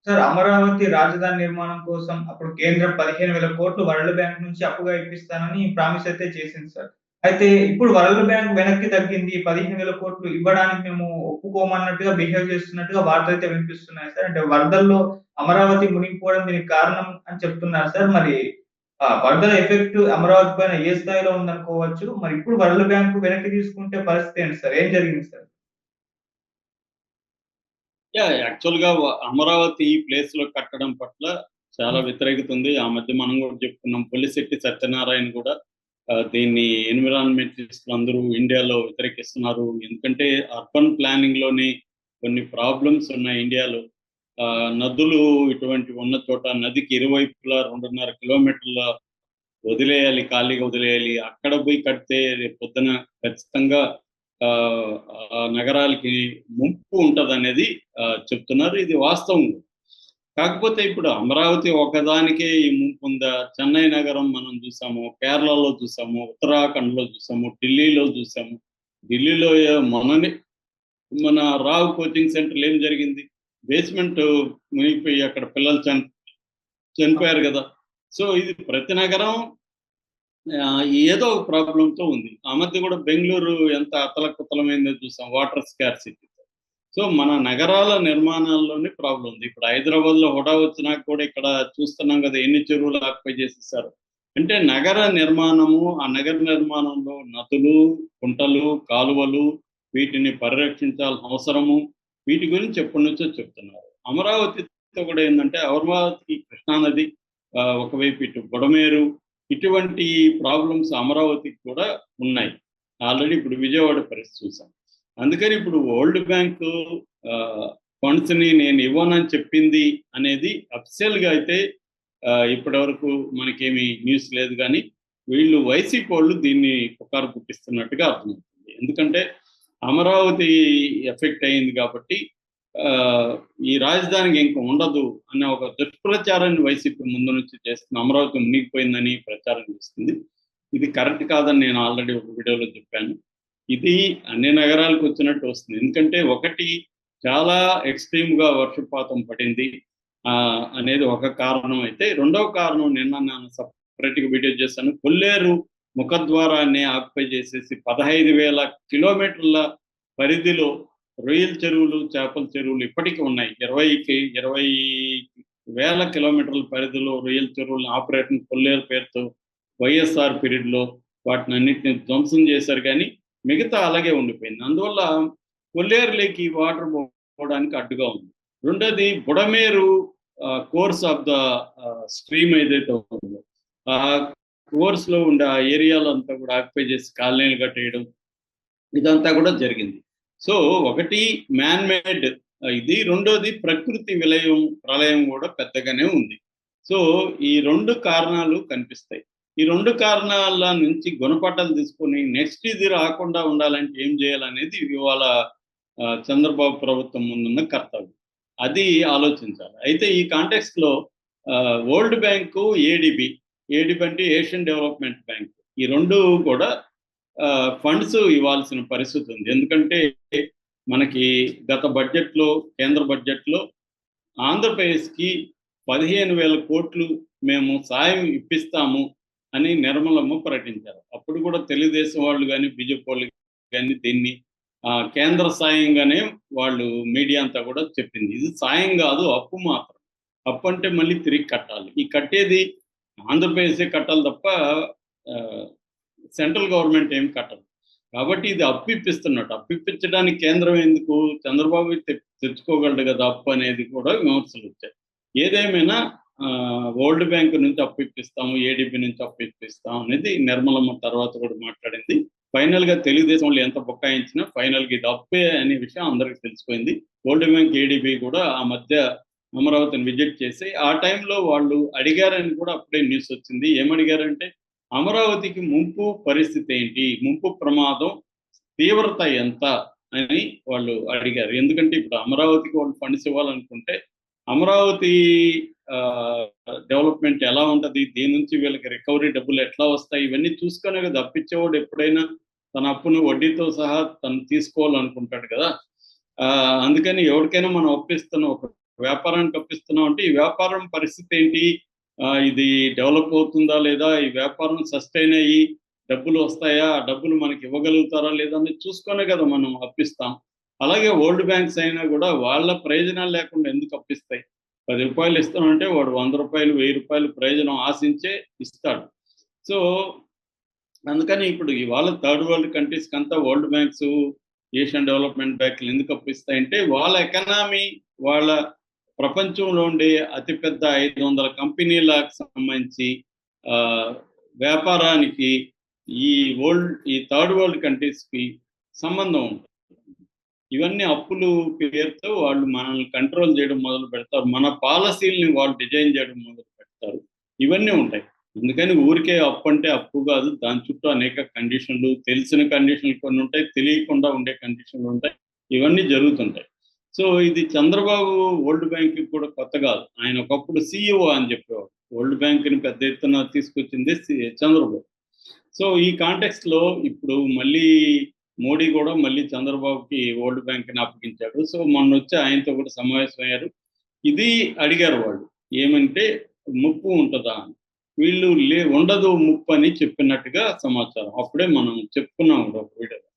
Sir Amaravati రాజధాని నిర్మాణం కోసం అప్పుడు కేంద్రం 15,000 కోట్లు వరల్డ్ బ్యాంక్ నుంచి అప్పుగా ఇప్పిస్తానని ప్రామిస్ అయితే చేసింది సార్. అయితే ఇప్పుడు వరల్డ్ బ్యాంక్ వెనక్కి తగ్గింది. 15,000 కోట్లు ఇవ్వడానికి మేము ఒప్పుకోమన్నట్టుగా బిహేవ్ చేస్తున్నట్టుగా వార్తలైతే వినిపిస్తున్నాయి సార్. అంటే వరదల్లో అమరావతి మునిగిపోవడం దీనికి కారణం అని చెప్తున్నారు సార్. మరి వరదల ఎఫెక్ట్ అమరావతి పైన ఏ స్థాయిలో ఉందనుకోవచ్చు? మరి ఇప్పుడు వరల్డ్ బ్యాంక్ వెనక్కి తీసుకుంటే పరిస్థితి ఏంటి సార్? ఏం జరిగింది సార్? యాక్చువల్‌గా అమరావతి ఈ ప్లేస్‌లో కట్టడం పట్ల చాలా వ్యతిరేకత ఉంది. ఆ మధ్య మనం కూడా చెప్పుకున్నాం. పొలిశెట్టి సత్యనారాయణ కూడా దీన్ని ఎన్విరాన్మెంటలిస్టులు అందరూ ఇండియాలో వ్యతిరేకిస్తున్నారు. ఎందుకంటే అర్బన్ ప్లానింగ్‌లోని కొన్ని ప్రాబ్లమ్స్ ఉన్నాయి ఇండియాలో. నదులు ఇటువంటివి ఉన్న చోట నదికి ఇరువైపులా 2.5 కిలోమీటర్ల వదిలేయాలి, ఖాళీగా వదిలేయాలి. అక్కడ పోయి కడితే రేపు పొద్దున ఖచ్చితంగా ఆ నగరాలకి ముంపు ఉంటదనేది చెప్తున్నారు. ఇది వాస్తవం. కాకపోతే ఇప్పుడు అమరావతి ఒకదానికే ఈ ముంపుందా? చెన్నై నగరం మనం చూసాము, కేరళలో చూసాము, ఉత్తరాఖండ్‌లో చూసాము, ఢిల్లీలో చూసాము. ఢిల్లీలో మన రావ్ కోచింగ్ సెంటర్‌లో ఏం జరిగింది? బేస్‌మెంట్ మునిగిపోయి అక్కడ పిల్లలు చనిపోయారు గదా! సో, ఇది ప్రతి నగరం ఏదో ఒక ప్రాబ్లమ్‌తో ఉంది. ఆ మధ్య కూడా బెంగుళూరు ఎంత అతలకుతలమైందో చూసాం వాటర్ స్కార్సిటీ. సో, మన నగరాల నిర్మాణాల్లోనే ప్రాబ్లమ్ ఉంది. ఇప్పుడు హైదరాబాద్‌లో హుడా వచ్చినాక కూడా ఇక్కడ చూస్తున్నాం కదా! ఎన్ని చెరువులు ఆక్యుపై చేసేసారో. అంటే నగర నిర్మాణము, ఆ నగర నిర్మాణంలో నదులు, కుంటలు, కాలువలు వీటిని పరిరక్షించాల్సిన అవసరము, వీటి గురించి ఎప్పటినుంచో చెప్తున్నారు. అమరావతితో కూడా ఏందంటే అమరావతికి కృష్ణానది, ఒకవైపు ఇటు బుడమేరు ఇటువంటి ప్రాబ్లమ్స్ అమరావతికి కూడా ఉన్నాయి. ఆల్రెడీ ఇప్పుడు విజయవాడ పరిస్థితి చూసాం. అందుకని ఇప్పుడు వరల్డ్ బ్యాంకు ఫండ్స్‌ని నేను ఇవ్వనని చెప్పింది అనేది అఫీషియల్‌గా అయితే ఇప్పటివరకు మనకేమి న్యూస్ లేదు గానీ, వీళ్ళు వైసీపీ వాళ్ళు దీన్ని పుకారు పుట్టిస్తున్నట్టుగా అర్థమవుతుంది. ఎందుకంటే అమరావతి ఎఫెక్ట్ అయింది కాబట్టి ఈ రాజధానికి ఇంక ఉండదు అనే ఒక దుష్ప్రచారాన్ని వైసీపీ ముందు నుంచి చేస్తుంది. అమరావతి మునిగిపోయిందని ప్రచారం చేస్తుంది. ఇది కరెక్ట్ కాదని నేను ఆల్రెడీ ఒక వీడియోలో చెప్పాను. ఇది అన్ని నగరాలకు వచ్చినట్టు వస్తుంది. ఎందుకంటే ఒకటి చాలా ఎక్స్‌ట్రీమ్‌గా వర్షపాతం పడింది అనేది ఒక కారణం అయితే, రెండవ కారణం నిన్న నేను సెపరేట్‌గా వీడియో చేశాను. కొల్లేరు ముఖద్వారాన్ని ఆక్యుపై చేసేసి 15,000 కిలోమీటర్ల పరిధిలో రొయ్యల చెరువులు, చేపల చెరువులు ఇప్పటికి ఉన్నాయి. 20,000 కిలోమీటర్ల పరిధిలో రొయ్యల చెరువులను ఆపరేషన్ కొల్లేరు పేరుతో వైఎస్ఆర్ పీరియడ్‌లో వాటినన్నిటిని ధ్వంసం చేశారు కానీ, మిగతా అలాగే ఉండిపోయింది. అందువల్ల కొల్లేరులోకి వాటర్ పోవడానికి అడ్డుగా ఉంది. రెండోది Budameru course of the stream ఏదైతే ఉందో, ఆ కోర్స్‌లో ఉండే ఆ ఏరియాలో అంతా కూడా ఆక్యుపై చేసి కాలనీలు కట్టేయడం ఇదంతా కూడా జరిగింది. సో, ఒకటి మ్యాన్ మేడ్ ఇది. రెండోది ప్రకృతి ప్రళయం కూడా పెద్దగానే ఉంది. సో, ఈ 2 కారణాలు కనిపిస్తాయి. ఈ 2 కారణాల నుంచి గుణపాఠాలు తీసుకొని నెక్స్ట్ ఇది రాకుండా ఉండాలంటే ఏం చేయాలనేది ఇవాళ చంద్రబాబు ప్రభుత్వం ముందున్న కర్తవ్యం. అది ఆలోచించాలి. అయితే ఈ కాంటెక్స్ట్‌లో వరల్డ్ బ్యాంకు, ఏడీబీ అంటే ఏషియన్ డెవలప్‌మెంట్ బ్యాంక్. ఈ 2 కూడా ఫండ్స్ ఇవ్వాల్సిన పరిస్థితి ఉంది. ఎందుకంటే మనకి గత బడ్జెట్‌లో, కేంద్ర బడ్జెట్‌లో ఆంధ్రప్రదేశ్‌కి 15,000 కోట్లు మేము సాయం ఇప్పిస్తాము అని నిర్మలమ్మ ప్రకటించారు. అప్పుడు కూడా తెలుగుదేశం వాళ్ళు గాని, బీజేపీ వాళ్ళు గాని దీన్ని కేంద్ర సాయంగానే వాళ్ళు మీడియా అంతా కూడా చెప్పింది. ఇది సాయం కాదు, అప్పు మాత్రం. అప్పు అంటే మళ్ళీ తిరిగి కట్టాలి. ఈ కట్టేది ఆంధ్రప్రదేశే కట్టాలి తప్ప సెంట్రల్ గవర్నమెంట్ ఏం కట్టదు. కాబట్టి ఇది అప్పు ఇప్పిస్తున్నట్టు. అప్పు ఇప్పించడానికి కేంద్రం ఎందుకు? చంద్రబాబు తెచ్చుకోగలడు కదా అప్పు అనేది కూడా విమర్శలు వచ్చాయి. ఏదేమైనా వరల్డ్ బ్యాంక్ నుంచి అప్పు ఇప్పిస్తాము, ఏడీబీ నుంచి అప్పు ఇప్పిస్తాం అనేది నిర్మలమ్మ తర్వాత కూడా మాట్లాడింది. ఫైనల్‌గా తెలుగుదేశం వాళ్ళు ఎంత బుకాయించినా ఫైనల్‌గా ఇది అప్పే అనే విషయం అందరికీ తెలిసిపోయింది. వరల్డ్ బ్యాంక్, ఏడీబీ కూడా ఆ మధ్య అమరావతిని విజిట్ చేసి ఆ టైంలో వాళ్ళు అడిగారని కూడా అప్పుడే న్యూస్ వచ్చింది. ఏమడిగారంటే అమరావతికి ముంపు పరిస్థితి ఏంటి? ముంపు ప్రమాదం తీవ్రత ఎంత అని వాళ్ళు అడిగారు. ఎందుకంటే ఇప్పుడు అమరావతికి వాళ్ళు ఫండ్స్ ఇవ్వాలనుకుంటే అమరావతి డెవలప్‌మెంట్ ఎలా ఉంటది? దీని నుంచి వీళ్ళకి రికవరీ డబ్బులు ఎట్లా వస్తాయి? ఇవన్నీ చూసుకునే కదా అప్పిచ్చేవాడు ఎప్పుడైనా తన అప్పును వడ్డీతో సహా తను తీసుకోవాలనుకుంటాడు కదా! అందుకని ఎవరికైనా మనం అప్పిస్తున్నాం, ఒక వ్యాపారానికి అప్పిస్తున్నాం అంటే ఈ వ్యాపారం పరిస్థితి ఏంటి, ఇది డెవలప్ అవుతుందా లేదా, ఈ వ్యాపారం సస్టైన్ అయ్యి డబ్బులు వస్తాయా, ఆ డబ్బులు మనకి ఇవ్వగలుగుతారా లేదా అని చూసుకొనే కదా మనం అప్పిస్తాం. అలాగే వరల్డ్ బ్యాంక్స్ అయినా కూడా వాళ్ళ ప్రయోజనాలు లేకుండా ఎందుకు అప్పిస్తాయి? ₹10 ఇస్తానంటే వాడు ₹100, ₹1000 ప్రయోజనం ఆశించే ఇస్తాడు. సో అందుకని ఇప్పుడు ఇవాళ థర్డ్ వరల్డ్ కంట్రీస్కి అంతా వరల్డ్ బ్యాంక్స్, ఏషియన్ డెవలప్మెంట్ బ్యాంకులు ఎందుకు అప్పిస్తాయంటే వాళ్ళ ఎకనామీ, వాళ్ళ ప్రపంచంలో ఉండే అతిపెద్ద 500 కంపెనీలకు సంబంధించి వ్యాపారానికి ఈ థర్డ్ వరల్డ్ కంట్రీస్కి సంబంధం ఉంటుంది. ఇవన్నీ అప్పులు పేరుతో వాళ్ళు మనల్ని కంట్రోల్ చేయడం మొదలు పెడతారు, మన పాలసీల్ని వాళ్ళు డిజైన్ చేయడం మొదలు పెడతారు. ఇవన్నీ ఉంటాయి. అందుకని ఊరికే అప్పు అంటే అప్పు కాదు, దాని చుట్టూ అనేక కండిషన్లు, తెలిసిన కండిషన్లు కొన్ని ఉంటాయి, తెలియకుండా ఉండే కండిషన్లు ఉంటాయి. ఇవన్నీ జరుగుతుంటాయి. సో ఇది చంద్రబాబు వరల్డ్ బ్యాంక్ కూడా కొత్త కాదు. ఆయన ఒకప్పుడు CEO అని చెప్పేవాడు. వరల్డ్ బ్యాంక్ని పెద్ద ఎత్తున తీసుకొచ్చింది చంద్రబాబు. సో ఈ కాంటెక్స్ట్లో ఇప్పుడు మళ్ళీ మోడీ కూడా మళ్ళీ చంద్రబాబుకి వరల్డ్ బ్యాంక్ని అప్పగించాడు. సో మొన్న వచ్చి ఆయనతో కూడా సమావేశమయ్యారు. ఇది అడిగారు వాళ్ళు, ఏమంటే ముప్పు ఉంటుందా అని. వీళ్ళు ఉండదు ముప్పు అని చెప్పినట్టుగా సమాచారం. అప్పుడే మనం చెప్పుకున్నాం ఒక వీడియోలో.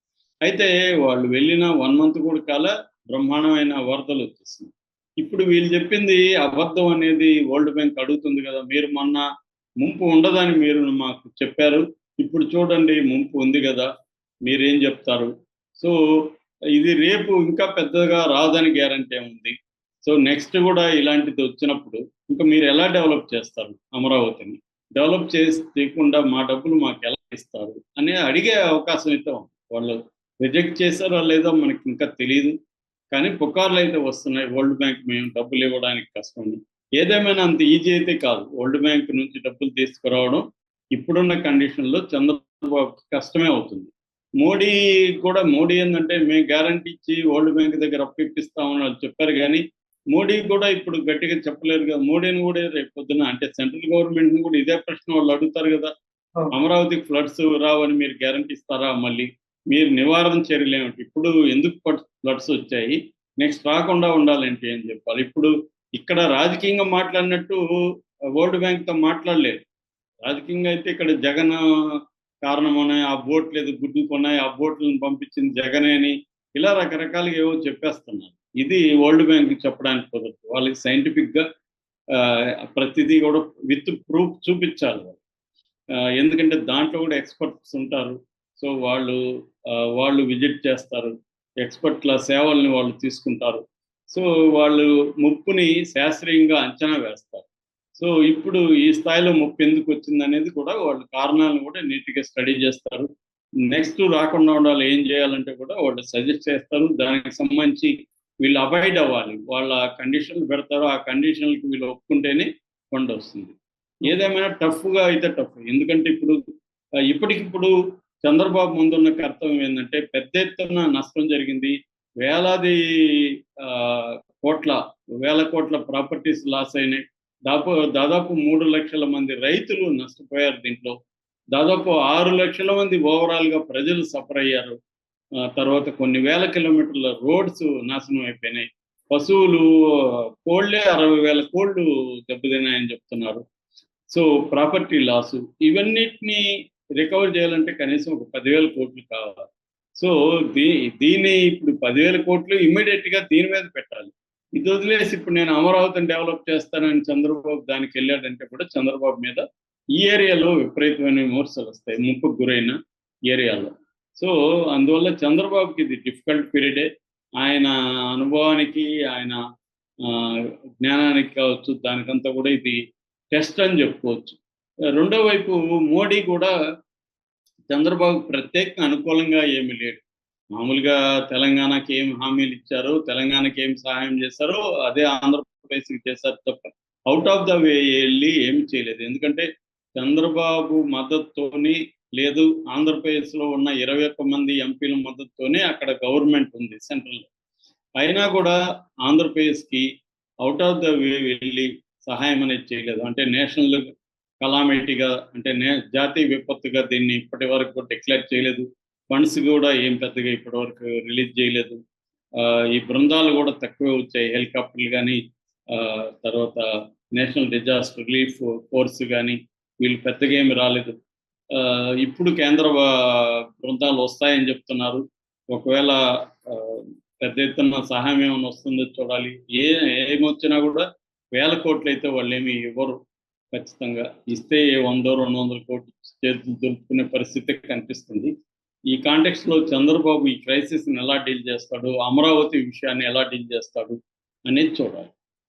అయితే వాళ్ళు వెళ్ళిన 1 month కూడా కాల బ్రహ్మాండమైన వరదలు వచ్చేసింది. ఇప్పుడు వీళ్ళు చెప్పింది అబద్ధం అనేది వరల్డ్ బ్యాంక్ అడుగుతుంది కదా, మీరు మొన్న ముంపు ఉండదని మీరు మాకు చెప్పారు, ఇప్పుడు చూడండి ముంపు ఉంది కదా, మీరేం చెప్తారు? సో ఇది రేపు ఇంకా పెద్దగా రాదని గ్యారంటీ ఉంది. సో నెక్స్ట్ కూడా ఇలాంటిది వచ్చినప్పుడు ఇంకా మీరు ఎలా డెవలప్ చేస్తారు? అమరావతిని డెవలప్ చేయకుండా మా డబ్బులు మాకు ఎలా ఇస్తారు అని అడిగే అవకాశం అయితే వాళ్ళు రిజెక్ట్ చేశారో లేదో మనకి ఇంకా తెలియదు. కానీ పుకార్లు అయితే వస్తున్నాయి, వరల్డ్ బ్యాంక్ మేము డబ్బులు ఇవ్వడానికి కష్టం. ఏదేమైనా అంత ఈజీ అయితే కాదు వరల్డ్ బ్యాంక్ నుంచి డబ్బులు తీసుకురావడం. ఇప్పుడున్న కండిషన్లో చంద్రబాబుకి కష్టమే అవుతుంది. మోడీ ఏంటంటే మేము గ్యారంటీ ఇచ్చి వరల్డ్ బ్యాంక్ దగ్గర అప్పిస్తామని వాళ్ళు చెప్పారు, కానీ మోడీ కూడా ఇప్పుడు గట్టిగా చెప్పలేరు కదా. మోడీని కూడా రేపు పొద్దున అంటే సెంట్రల్ గవర్నమెంట్ని కూడా ఇదే ప్రశ్న వాళ్ళు అడుగుతారు కదా, అమరావతికి ఫ్లడ్స్ రావని మీరు గ్యారంటీ ఇస్తారా, మళ్ళీ మీరు నివారణ చర్యలు ఏమిటి, ఇప్పుడు ఎందుకు ఫ్లడ్స్ వచ్చాయి, నెక్స్ట్ రాకుండా ఉండాలంటే ఏం చెప్పాలి? ఇప్పుడు ఇక్కడ రాజకీయంగా మాట్లాడినట్టు వరల్డ్ బ్యాంక్తో మాట్లాడలేదు. రాజకీయంగా అయితే ఇక్కడ జగన్ కారణమని, ఆ బోట్లు ఏదో గుడ్డుకున్నాయి, ఆ బోట్లను పంపించింది జగనే అని ఇలా రకరకాలుగా ఏవో చెప్పేస్తున్నారు. ఇది వరల్డ్ బ్యాంక్ చెప్పడానికి కుదరదు. వాళ్ళకి సైంటిఫిక్గా ప్రతిదీ కూడా విత్ ప్రూఫ్ చూపించాలి వాళ్ళు. ఎందుకంటే దాంట్లో కూడా ఎక్స్పర్ట్స్ ఉంటారు. సో వాళ్ళు విజిట్ చేస్తారు, ఎక్స్పర్ట్ల సేవల్ని వాళ్ళు తీసుకుంటారు. సో వాళ్ళు ముప్పుని శాస్త్రీయంగా అంచనా వేస్తారు. సో ఇప్పుడు ఈ స్థాయిలో ముప్పు ఎందుకు వచ్చింది అనేది కూడా వాళ్ళు కారణాలను కూడా నీట్గా స్టడీ చేస్తారు. నెక్స్ట్ రాకుండా ఉండాలి ఏం చేయాలంటే కూడా వాళ్ళు సజెస్ట్ చేస్తారు. దానికి సంబంధించి వీళ్ళు అవాయిడ్ అవ్వాలి, వాళ్ళ కండిషన్లు పెడతారు, ఆ కండిషన్లకు వీళ్ళు ఒప్పుకుంటేనే ఫండ్ వస్తుంది. ఏదేమైనా టఫ్గా అయితే టఫ్. ఎందుకంటే ఇప్పటికిప్పుడు చంద్రబాబు ముందున్న కర్తవ్యం ఏంటంటే పెద్ద ఎత్తున నష్టం జరిగింది, వేల కోట్ల ప్రాపర్టీస్ లాస్ అయినాయి. దాదాపు 3 లక్షల మంది రైతులు నష్టపోయారు. దీంట్లో దాదాపు 6 లక్షల మంది ఓవరాల్గా ప్రజలు సఫర్ అయ్యారు. తర్వాత కొన్ని వేల కిలోమీటర్ల రోడ్స్ నాశనం అయిపోయినాయి. పశువులు కోళ్ళే 60,000 కోళ్ళు దెబ్బతిన్నాయని చెప్తున్నారు. సో ప్రాపర్టీ లాసు, ఇవన్నిటిని రికవర్ చేయాలంటే కనీసం ఒక 10,000 కోట్లు కావాలి. సో దీన్ని ఇప్పుడు 10,000 కోట్లు ఇమ్మీడియట్గా దీని మీద పెట్టాలి. ఇది వదిలేసి ఇప్పుడు నేను అమరావతిని డెవలప్ చేస్తానని చంద్రబాబు దానికి వెళ్ళాడంటే కూడా చంద్రబాబు మీద ఈ ఏరియాలో విపరీతమైన విమర్శలు వస్తాయి, ముప్పుకు గురైన ఏరియాలో. సో అందువల్ల చంద్రబాబుకి ఇది డిఫికల్ట్ పీరియడే. ఆయన అనుభవానికి, ఆయన జ్ఞానానికి కావచ్చు, దానికంతా కూడా ఇది టెస్ట్ అని చెప్పుకోవచ్చు. రెండో వైపు మోడీ కూడా చంద్రబాబు ప్రత్యేకంగా అనుకూలంగా ఏమీ లేడు. మామూలుగా తెలంగాణకి ఏం హామీలు ఇచ్చారో, తెలంగాణకి ఏం సహాయం చేశారో అదే ఆంధ్రప్రదేశ్కి చేశారు తప్ప అవుట్ ఆఫ్ ద వే వెళ్ళి ఏమి చేయలేదు. ఎందుకంటే చంద్రబాబు మద్దతుతోని లేదు, ఆంధ్రప్రదేశ్లో ఉన్న 21 మంది ఎంపీల మద్దతుతోనే అక్కడ గవర్నమెంట్ ఉంది సెంట్రల్లో. అయినా కూడా ఆంధ్రప్రదేశ్కి అవుట్ ఆఫ్ ద వే వెళ్ళి సహాయం అనేది చేయలేదు. అంటే నేషనల్ కలామిటీగా, అంటే జాతీయ విపత్తుగా దీన్ని ఇప్పటి వరకు డిక్లేర్ చేయలేదు. ఫండ్స్ కూడా ఏం పెద్దగా ఇప్పటి వరకు రిలీజ్ చేయలేదు. ఈ బృందాలు కూడా తక్కువే వచ్చాయి, హెలికాప్టర్లు కానీ తర్వాత నేషనల్ డిజాస్టర్ రిలీఫ్ ఫోర్స్ కానీ వీళ్ళు పెద్దగా ఏమి రాలేదు. ఇప్పుడు కేంద్ర బృందాలు వస్తాయని చెప్తున్నారు. ఒకవేళ పెద్ద ఎత్తున సహాయం ఏమైనా వస్తుందో చూడాలి. ఏమొచ్చినా కూడా 1000 కోట్లు అయితే వాళ్ళు ఏమి ఇవ్వరు. ఖచ్చితంగా ఇస్తే 100-200 కోట్లు చేతులు దులుపుకునే పరిస్థితి కనిపిస్తుంది. ఈ కాంటెక్స్ట్ లో చంద్రబాబు ఈ క్రైసిస్ ని ఎలా డీల్ చేస్తాడు, అమరావతి విషయాన్ని ఎలా డీల్ చేస్తాడు అనేది చూడాలి.